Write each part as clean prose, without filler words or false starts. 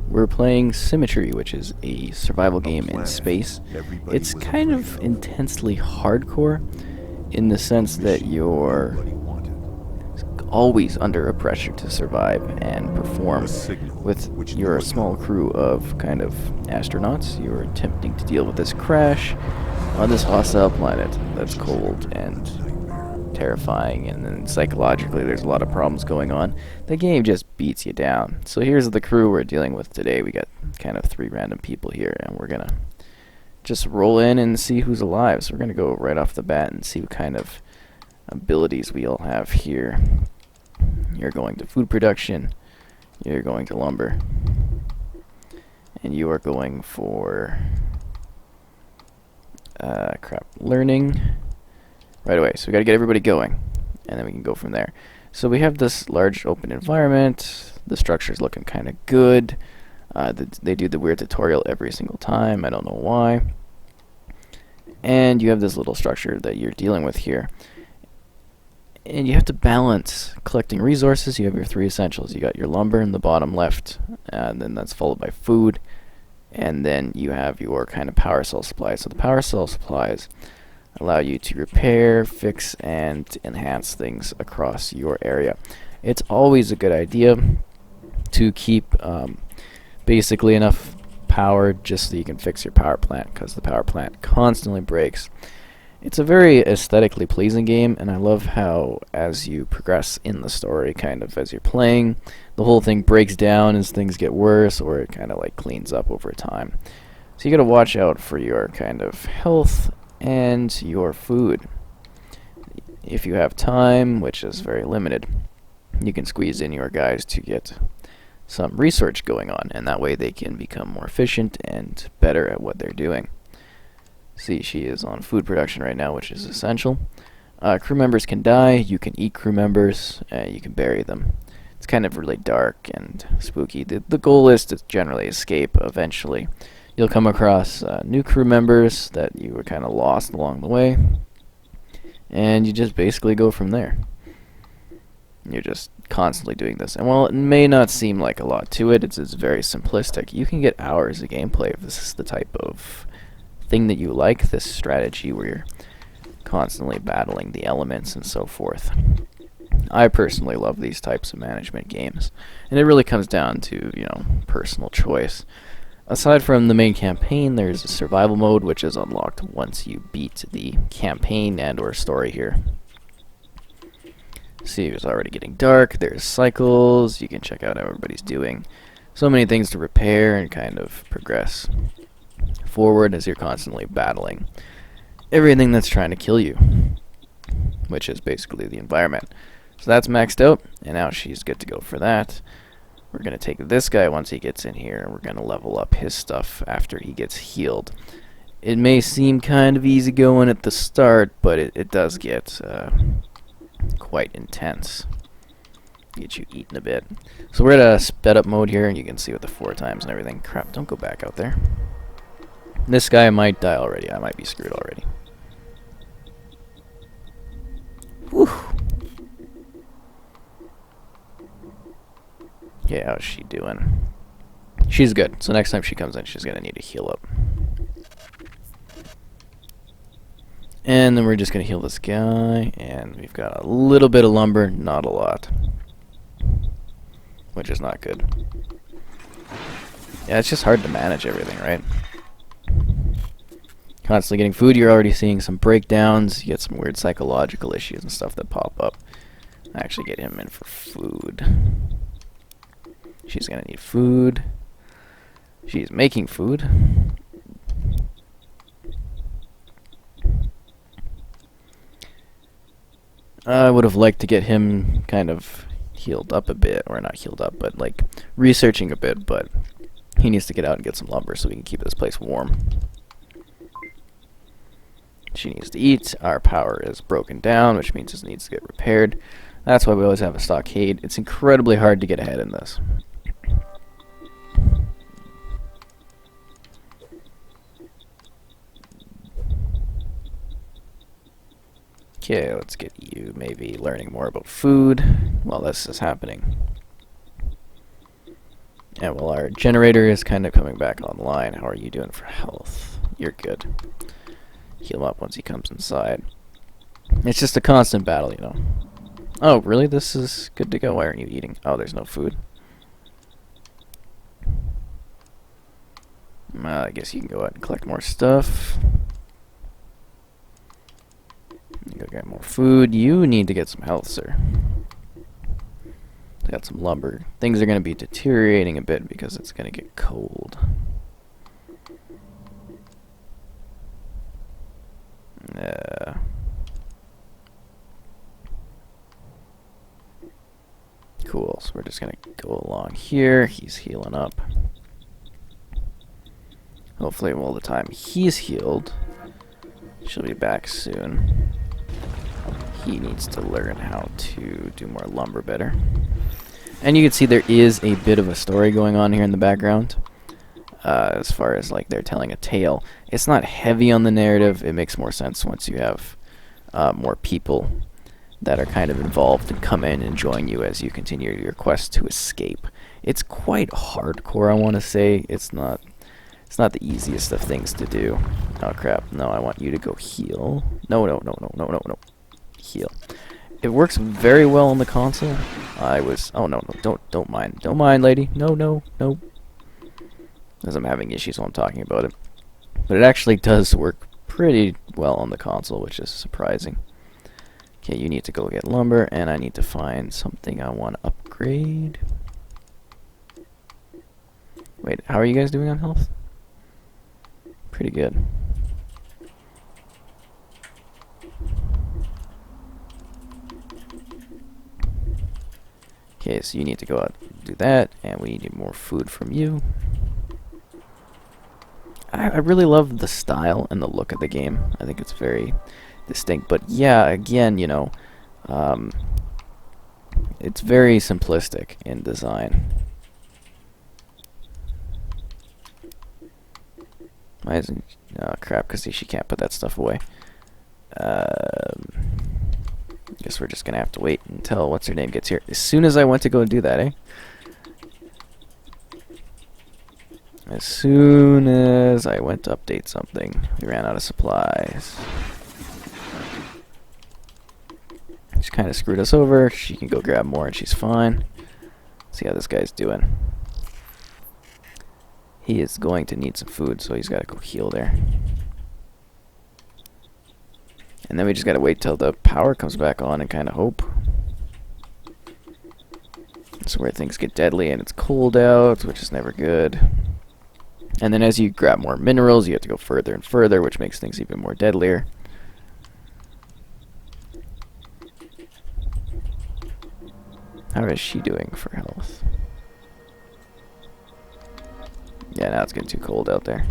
We're playing Symmetry, which is a survival game in space. It's kind of intensely hardcore in the sense that you're always under a pressure to survive and perform. With your small crew of kind of astronauts, you're attempting to deal with this crash on this hostile planet that's cold and terrifying, and then psychologically there's a lot of problems going on. The game just beats you down. So here's the crew we're dealing with today. We got kind of 3 random people here, and we're gonna just roll in and see who's alive. So we're gonna go right off the bat and see what kind of abilities we all have here. You're going to food production, you're going to lumber, and you are going for learning right away. So we got to get everybody going, and then we can go from there. So we have this large open environment. The structure's looking kind of good. They do the weird tutorial every single time. I don't know why. And you have this little structure that you're dealing with here. And you have to balance collecting resources. You have your 3 essentials. You got your lumber in the bottom left, and then that's followed by food. And then you have your kind of power cell supplies. So the power cell supplies allow you to repair, fix, and enhance things across your area. It's always a good idea to keep basically enough power just so you can fix your power plant, because the power plant constantly breaks. It's a very aesthetically pleasing game, and I love how as you progress in the story, kind of as you're playing, the whole thing breaks down as things get worse, or it kind of like cleans up over time. So you gotta watch out for your kind of health and your food. If you have time, which is very limited, you can squeeze in your guys to get some research going on, and that way they can become more efficient and better at what they're doing. See, she is on food production right now, which is essential. Crew members can die. You can eat crew members. You can bury them. It's kind of really dark and spooky. The goal is to generally escape eventually. You'll come across new crew members that you were kind of lost along the way, and you just basically go from there. You're just constantly doing this. And while it may not seem like a lot to it, it's very simplistic. You can get hours of gameplay if this is the type of thing that you like, this strategy where you're constantly battling the elements and so forth. I personally love these types of management games, and it really comes down to, personal choice. Aside from the main campaign, there's a survival mode which is unlocked once you beat the campaign and or story here. See, it's already getting dark. There's cycles. You can check out how everybody's doing. So many things to repair and kind of progress forward as you're constantly battling everything that's trying to kill you, which is basically the environment. So that's maxed out, and now she's good to go for that. We're going to take this guy once he gets in here, and we're going to level up his stuff after he gets healed. It may seem kind of easy going at the start, but it does get quite intense. Get you eaten a bit. So we're at a sped up mode here, and you can see with the 4 times and everything. Crap, don't go back out there. This guy might die already. I might be screwed already. Whew. Yeah, how's she doing? She's good. So next time she comes in, she's going to need to heal up. And then we're just going to heal this guy. And we've got a little bit of lumber, not a lot. Which is not good. Yeah, it's just hard to manage everything, right? Constantly getting food, you're already seeing some breakdowns. You get some weird psychological issues and stuff that pop up. I actually get him in for food. She's gonna need food. She's making food. I would have liked to get him kind of healed up a bit, or not healed up, but like researching a bit, but he needs to get out and get some lumber so we can keep this place warm. She needs to eat. Our power is broken down, which means it needs to get repaired. That's why we always have a stockade. It's incredibly hard to get ahead in this. Okay, let's get you maybe learning more about food while this is happening. Yeah, well, our generator is kind of coming back online. How are you doing for health? You're good. Heal him up once he comes inside. It's just a constant battle, you know. Oh, really? This is good to go. Why aren't you eating? Oh, there's no food. I guess you can go out and collect more stuff. Go get more food. You need to get some health, sir. Got some lumber. Things are going to be deteriorating a bit because it's going to get cold. Cool. So we're just going to go along here. He's healing up. Hopefully, all the time he's healed, she'll be back soon. He needs to learn how to do more lumber better. And you can see there is a bit of a story going on here in the background. As far as like they're telling a tale. It's not heavy on the narrative. It makes more sense once you have more people that are kind of involved and come in and join you as you continue your quest to escape. It's quite hardcore, I want to say. It's not the easiest of things to do. Oh crap, no, I want you to go heal. No. Heal. It works very well on the console. Oh no, don't mind, lady. No. As I'm having issues while I'm talking about it. But it actually does work pretty well on the console, which is surprising. Okay, you need to go get lumber, and I need to find something I want to upgrade. Wait, how are you guys doing on health? Pretty good. Okay, so you need to go out and do that, and we need more food from you. I really love the style and the look of the game. I think it's very distinct. But yeah, again, you know, it's very simplistic in design. Why isn't... Oh, crap, because she can't put that stuff away. Guess we're just going to have to wait until what's-her-name gets here. As soon as I went to go and do that, eh? As soon as I went to update something, we ran out of supplies. She kind of screwed us over. She can go grab more and she's fine. See how this guy's doing. He is going to need some food, so he's got to go heal there. And then we just got to wait till the power comes back on and kind of hope. That's where things get deadly and it's cold out, which is never good. And then as you grab more minerals, you have to go further and further, which makes things even more deadlier. How is she doing for health? Yeah, now it's getting too cold out there.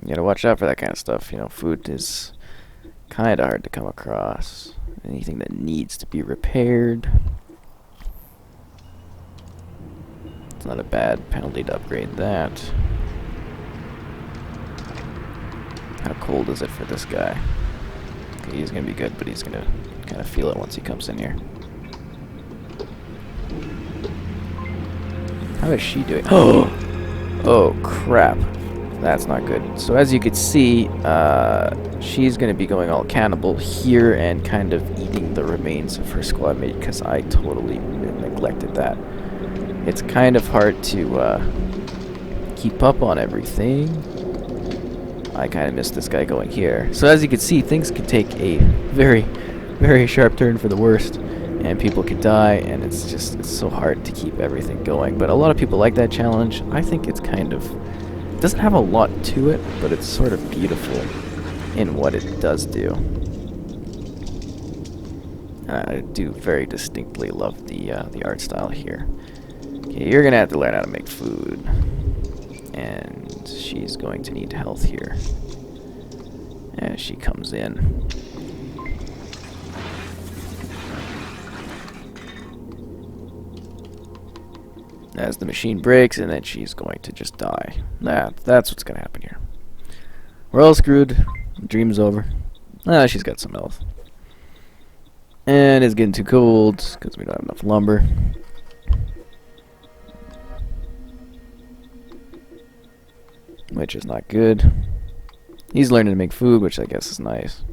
You gotta watch out for that kind of stuff. You know, food is kind of hard to come across. Anything that needs to be repaired. It's not a bad penalty to upgrade that. How cold is it for this guy? Okay, he's gonna be good, but he's gonna kind of feel it once he comes in here. How is she doing? Oh crap. That's not good. So as you could see, she's going to be going all cannibal here and kind of eating the remains of her squad mate because I totally neglected that. It's kind of hard to keep up on everything. I kind of missed this guy going here. So as you can see, things can take a very, very sharp turn for the worst. And people could die, and it's so hard to keep everything going. But a lot of people like that challenge. I think it's kind of... It doesn't have a lot to it, but it's sort of beautiful in what it does do. I do very distinctly love the art style here. Okay, you're gonna have to learn how to make food, and she's going to need health here as she comes in. As the machine breaks, and then she's going to just die. That's what's going to happen here. We're all screwed. The dream's over. Ah, she's got some health. And it's getting too cold because we don't have enough lumber. Which is not good. He's learning to make food, which I guess is nice.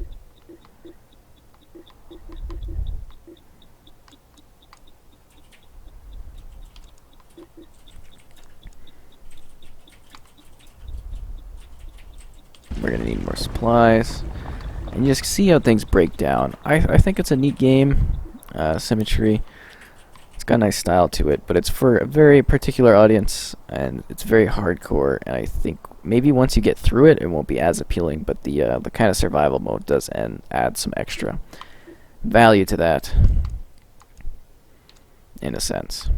We're gonna need more supplies. And you just see how things break down. I think it's a neat game. Symmetry. It's got a nice style to it, but it's for a very particular audience, and it's very hardcore. And I think maybe once you get through it, it won't be as appealing. But the kind of survival mode does add some extra value to that, in a sense.